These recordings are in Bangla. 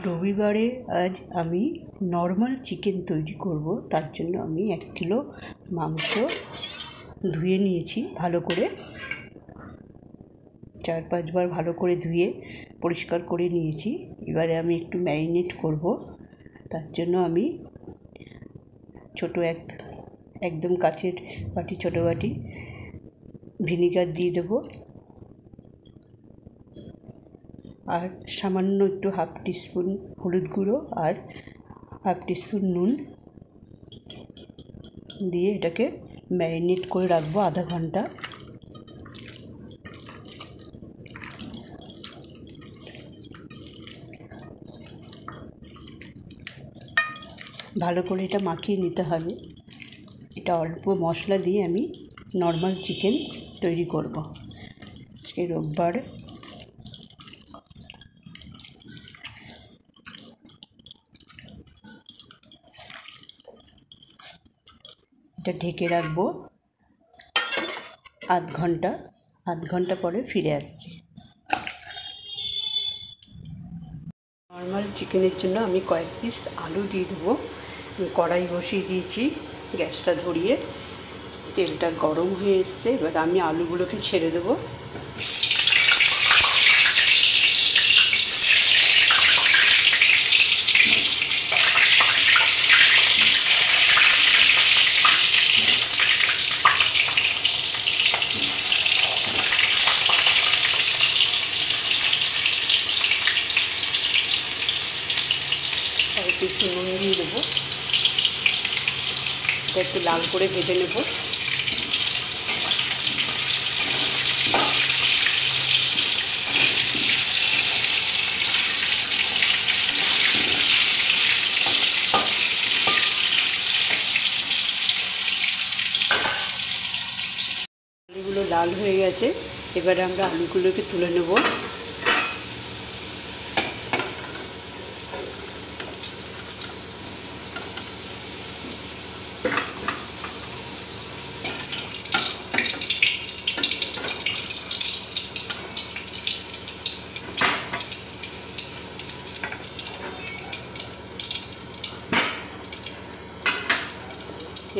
রবিবারে আজ আমি নর্মাল চিকেন তৈরি করব। তার জন্য আমি 1 কিলো মাংস ধুয়ে নিয়েছি ভালো করে, 4-5 বার ভালো করে ধুয়ে পরিষ্কার করে নিয়েছি। এবারে আমি একটু ম্যারিনেট করব। তার জন্য আমি একদম কাচের বাটি, ছোটো বাটি ভিনিগার দিয়ে দেবো, আর সামান্য একটু 1/2 টিস্পুন হলুদ গুঁড়ো আর 1/2 টিস্পুন নুন দিয়ে এটাকে ম্যারিনেট করে রাখবো আধা ঘন্টা। ভালো করে এটা মাখিয়ে নিতে হবে। এটা অল্প মশলা দিয়ে আমি নর্মাল চিকেন তৈরি করব। আজকে রোববার। এটা ঢেকে রাখবো আধ ঘন্টা পরে ফিরে আসছি। নর্মাল চিকেনের জন্য আমি কয়েক পিস আলু দিয়ে দেবো। কড়াই বসিয়ে দিয়েছি, গ্যাসটা ধরিয়ে, তেলটা গরম হয়ে এসছে। এবার আমি আলুগুলোকে ছেড়ে দেবো। একটু নুন দিয়ে দেবো, এটা একটু লাল করে ভেজে নেব। আলুগুলো লাল হয়ে গেছে, এবারে আমরা আলুগুলোকে তুলে নেব।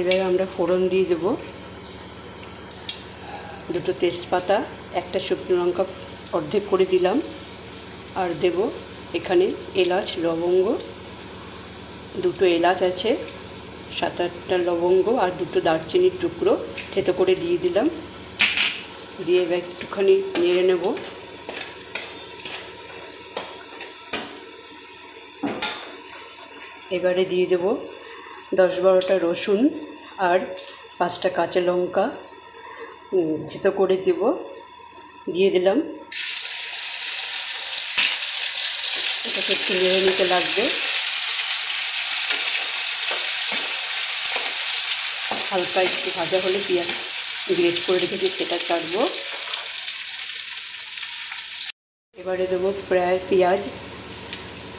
এবারে আমরা ফোড়ন দিয়ে দেবো, 2টো তেজপাতা, 1টা শুকনো লঙ্কা অর্ধেক করে দিলাম, আর দেব এখানে এলাচ, লবঙ্গ, 2টো এলাচ আছে, 7-8টা লবঙ্গ আর 2টো দারচিনির টুকরো থেতো করে দিয়ে দিলাম। দিয়ে এবার একটুখানি নেড়ে নেব। এবারে দিয়ে দেব 10-12টা রসুন আর 5টা কাঁচা লঙ্কা থেতো করে দিয়ে দিলাম। এটাকে একটু নেড়ে নিতে লাগবে। হালকা একটু ভাজা হলে পেঁয়াজ গ্রেট করে রেখেছি সেটা কাটবো। এবারে দেবো পেঁয়াজ,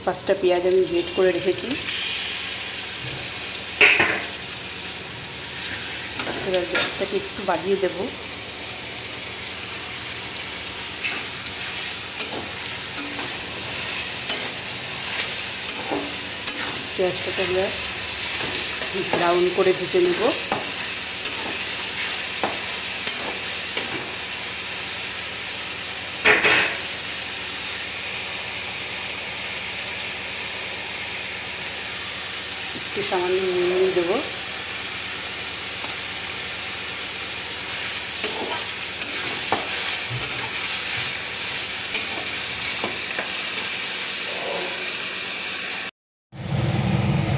5টা পেঁয়াজ আমি গ্রেট করে রেখেছি। এবার গ্যাসটাকে একটু বাড়িয়ে দেবো। পেঁয়াজটাকে আমরা ব্রাউন করে ভেজে নেব। একটু সামান্য নুন দেবো।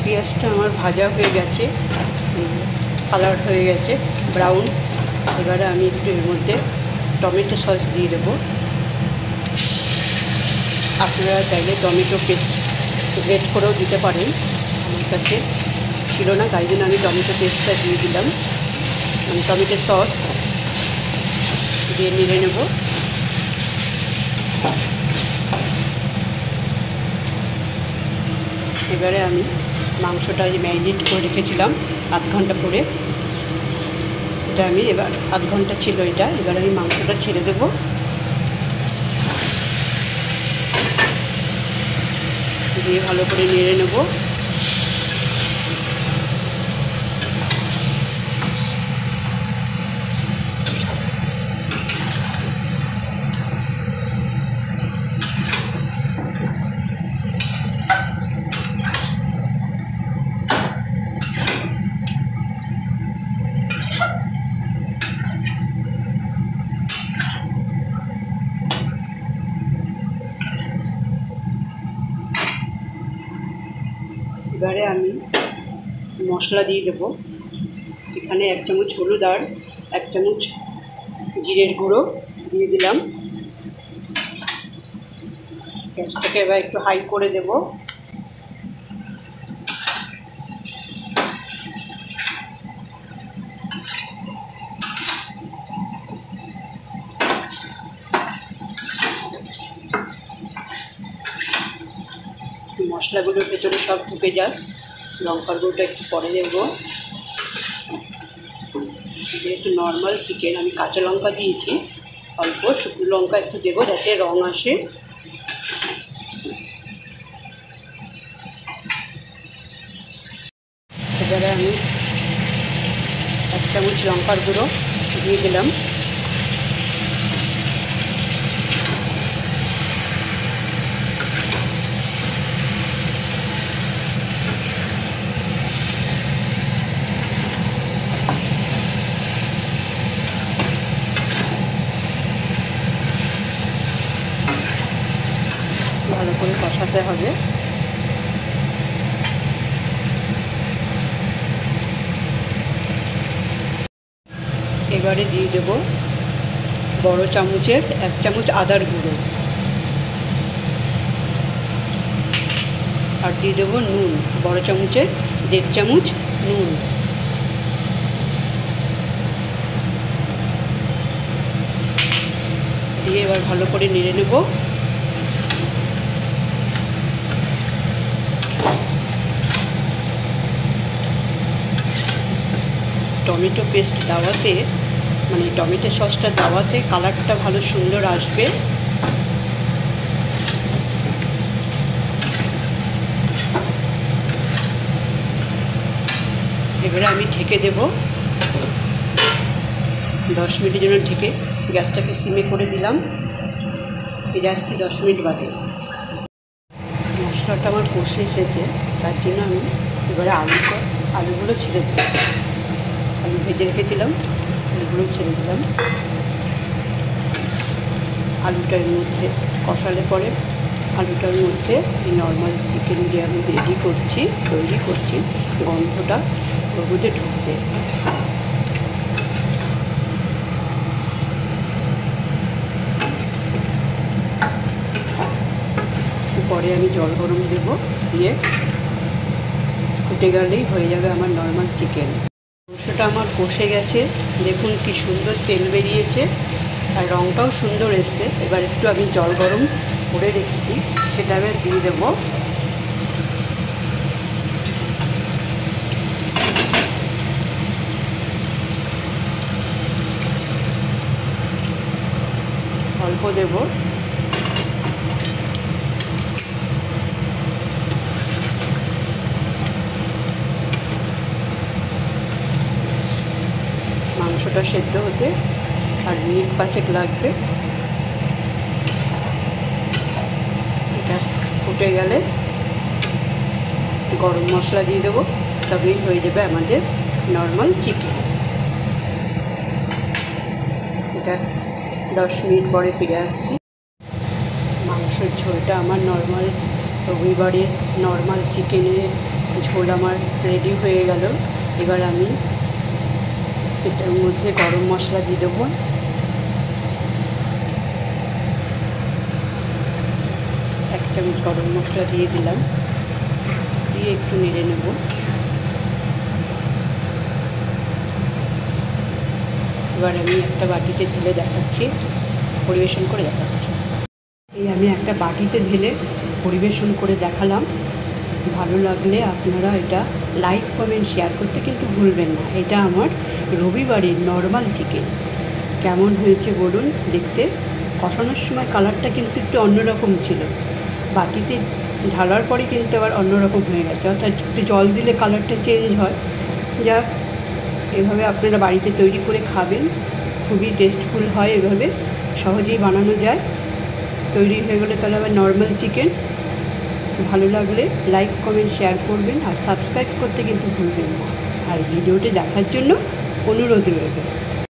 পেঁয়াজটা আমার ভাজা হয়ে গেছে, কালার হয়ে গেছে ব্রাউন। এবারে আমি একটু এর মধ্যে টমেটো সস দিয়ে দেবো। আপনারা চাইলে টমেটো পেস্ট গ্রেট করেও দিতে পারেন, আমার কাছে ছিল না তাই জন্য আমি টমেটো পেস্টটা দিয়ে দিলাম। টমেটো সস দিয়ে নেড়ে নেব। এবারে আমি মাংসটা ম্যারিনেট করে রেখেছিলাম আধ ঘন্টা করে, এটা আমি এবার আধ ঘন্টা ছিল এটা, এবার আমি মাংসটা ছেড়ে দেবো। দিয়ে ভালো করে নেড়ে নেব। এবারে আমি মশলা দিয়ে দেবো। এখানে 1 চামচ হলুদ আর 1 চামচ জিরের গুঁড়ো দিয়ে দিলাম। গ্যাসটাকে এবার একটু হাই করে দেব। মশলাগুলোর ভেতরে সব ঢুকে যাক। লঙ্কার গুঁড়োটা একটু পরে দেব। যেহেতু নর্মাল চিকেন, আমি কাঁচা লঙ্কা দিয়েছি, অল্প শুকনো লঙ্কা একটু দেবো যাতে রং আসে। এবারে আমি 1 চামচ লঙ্কার গুঁড়ো দিয়ে দিলাম। ভালো করে কষাতে হবে। এবারে দিয়ে দেব বড় চামচের 1 চামচ আদার গুঁড়ো, আর দিয়ে দেবো নুন, বড় চামচের 1.5 চামচ নুন। দিয়ে এবার ভালো করে নেড়ে নেব। টমেটো পেস্ট দেওয়াতে, মানে টমেটো সসটা দেওয়াতে কালারটা ভালো সুন্দর আসবে। এবারে আমি ঢেকে দেব। 10 মিনিটের জন্য ঢেকে গ্যাসটাকে সিমে করে দিলাম। ফিরে আসছি 10 মিনিট বাদে। মশলাটা আমার কষে এসেছে, তার জন্য আমি এবারে আলুগুলো ছেড়ে দেব। আলু ভেজে রেখেছিলাম, আলুগুলো ছেড়ে দিলাম। আলুটার মধ্যে কষালে পরে আলুটার মধ্যে নর্মাল চিকেন যে আমি তৈরি করছি গন্ধটা ওর মধ্যে ঢুকবে। পরে আমি জল গরম দেব, দিয়ে ফুটে গেলেই হয়ে যাবে আমার নর্মাল চিকেন। মাংসটা আমার কষে গেছে, দেখুন কি সুন্দর তেল বেরিয়েছে আর রঙটাও সুন্দর এসছে। এবার একটু আমি জল গরম করে রেখেছি, সেটা এবার দিয়ে দেবো। অল্প দেব। মাংসটা সেদ্ধ হতে আর মিনিট 5 লাগবে। এটা ফুটে গেলে গরম মশলা দিয়ে দেবো, তবেই হয়ে যাবে আমাদের নর্মাল চিকেন। এটা 10 মিনিট পরে ফিরে আসছি। মাংসের ঝোলটা আমার নর্মাল রবিবারের নর্মাল চিকেনের ঝোল আমার রেডি হয়ে গেল। এবার আমি এটার মধ্যে গরম মশলা দিয়ে দেবো। 1 চামচ গরম মশলা দিয়ে দিলাম, দিয়ে একটু নেড়ে নেব। এবার আমি একটা বাটিতে ঢেলে দেখাচ্ছি, পরিবেশন করে দেখাচ্ছি। এই আমি একটা বাটিতে ঢেলে পরিবেশন করে দেখালাম। ভালো লাগলে আপনারা এটা লাইক কমেন্ট শেয়ার করতে কিন্তু ভুলবেন না। এটা আমার রবিবারের নর্মাল চিকেন। কেমন হয়েছে বলুন দেখতে। কষানোর সময় কালারটা কিন্তু একটু অন্যরকম ছিল, বাটিতে ঢালার পরে কিন্তু আবার অন্যরকম হয়ে গেছে, অর্থাৎ একটু জল দিলে কালারটা চেঞ্জ হয়। যাক, এভাবে আপনারা বাড়িতে তৈরি করে খাবেন, খুবই টেস্টফুল হয়, এভাবে সহজেই বানানো যায়। তৈরি হয়ে গেলে তাহলে আবার নর্মাল চিকেন। ভালো লাগলে লাইক কমেন্ট শেয়ার করবেন, আর সাবস্ক্রাইব করতে কিন্তু ভুলবেন না। আর ভিডিওটি দেখার জন্য অনুরোধ রইল।